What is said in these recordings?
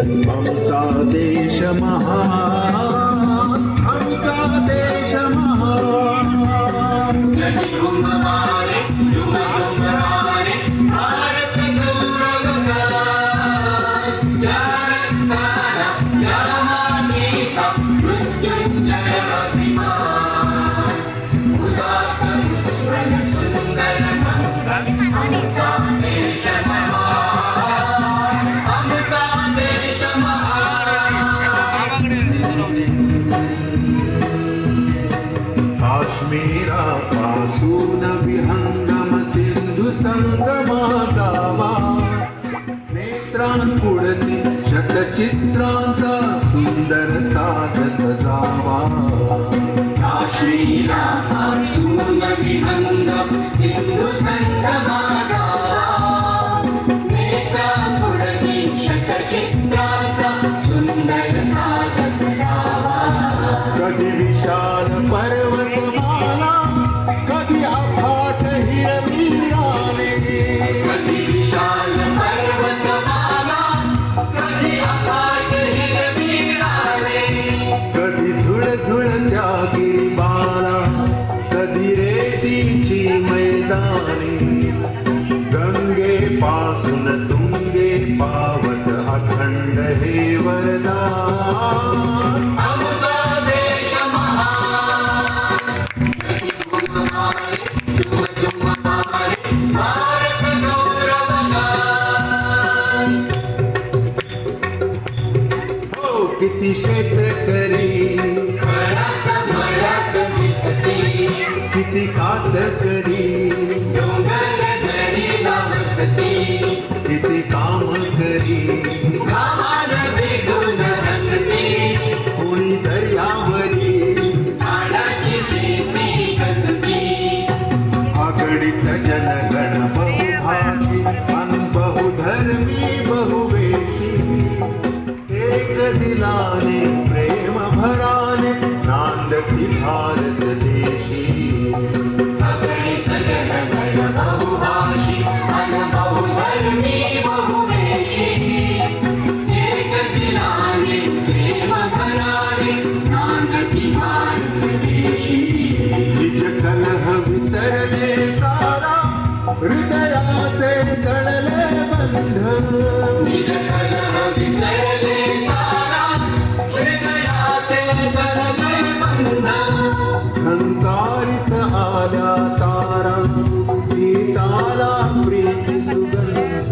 आमचा देश महान, आमचा देश महान. भारत गौरवगान, या रक्ताला या मातीचा मृत्युंजय अभिमान. उदात्त उज्ज्वल सुंदर मंगल आमचा देश महान, आमचा देश महान. काश्मीरापासून विहंगम सिंधू संगमाचा नेत्रांपुढती शतचित्रांचा सुंदर साज सजावा. काश्मीरापासून विहंगम सिंधू संगमाचा नेत्रांपुढती शतचित्रांचा सुंदर साज सजावा. कधी विशाल पर्वतमाला, कधी अफाट हिरवीराने, कधी विशाल पर्वतमाला, कधी अफाट हिरवीराने. कधी झुळझुळत्या गिरिबाला, कधी रेतीची मैदाने. गंगेपासून तुंगे पावत अखंड हे वरदान. आमचा देश महान, दुमदुममारे भारत गौरवगान. हो किती शेतकरी घरात मळ्यात दिसती, किती कातकरी डोंगर दरीला वसती. किती काम करी घामान भिजून हसती, कोणी दर्यावरी झाडाची शेती कसती. आगडीत जनगण बहुभाषी अन बहुधर्मी बहुवेशी. एक दिलाने प्रेम भराने नांदती भारत देशी. अगणित जनगण बहुभाषी अन बहुधर्मी बहुवेशी. एक दिलाने प्रेम भराने नांदती भारत देशी. निज कलह विसरले सारा, हृदयाचे जळले बंध. निज कलह विसरले सारा, हृदयाचे जळले बंध. झंकारित आल्या तारा, गीताला प्रीती सुगंध.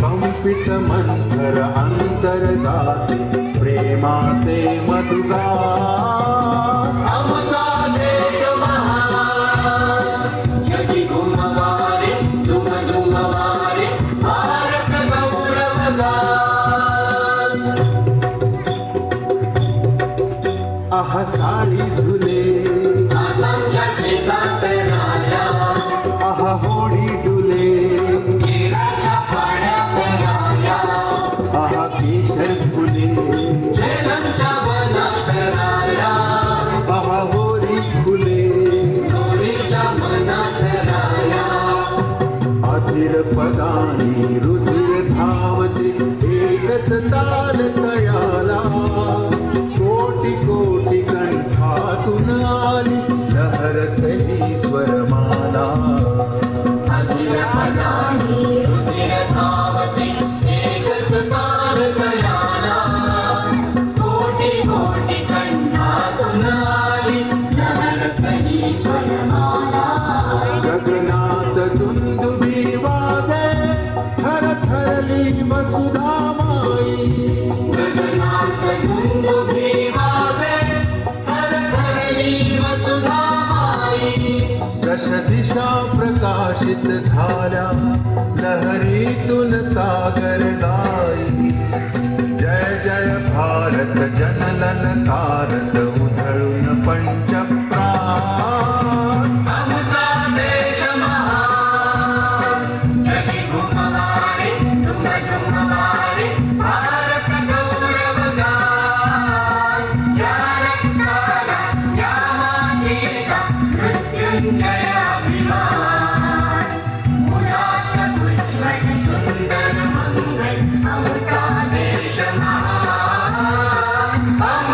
कंपित मंथर अंतर्गाती प्रेमाचे मधुगान. आमचा देश महान, जगी घुमवारे दुमदुमवारे भारत गौरवगान. आहा साडी झुले, आसामच्या शेतात राहिल्या, आहा होडी डुले, केराच्या पाण्यात राहिल्या. आहा केशर फुले, झेलमच्या वनात राहिल्या, आहा होरी फुले. दोरीच्या मनात राहिल्या. अधीर पदानी रुधिर धावते एकच ताल तयाला. कोटी कोटी कंठातून आली लहरत ही स्वरमाला. अधीर पदानी रुधिर धावते एकच ताल तयाला. कोटी कोटी कंठातून आली लहरत ही स्वरमाला. गगनात दुंदुभी वाजे, थरथरली वसुधा माई. गगनात दुंदुभी वाजे, थरथरली वसुधा माई. दश दिशा प्रकाशित झाल्या, लहरीतून सागर गाई. जय जय भारत जनललकारत उधळून पंचप्राण. आमचा देश महान, जगी घुमवारे दुमदुमवारे भारत गौरवगान. या रक्ताला या मातीचा मृत्युंजय अभिमान. उदात्त उज्ज्वल सुंदर मंगल आमचा देश अमर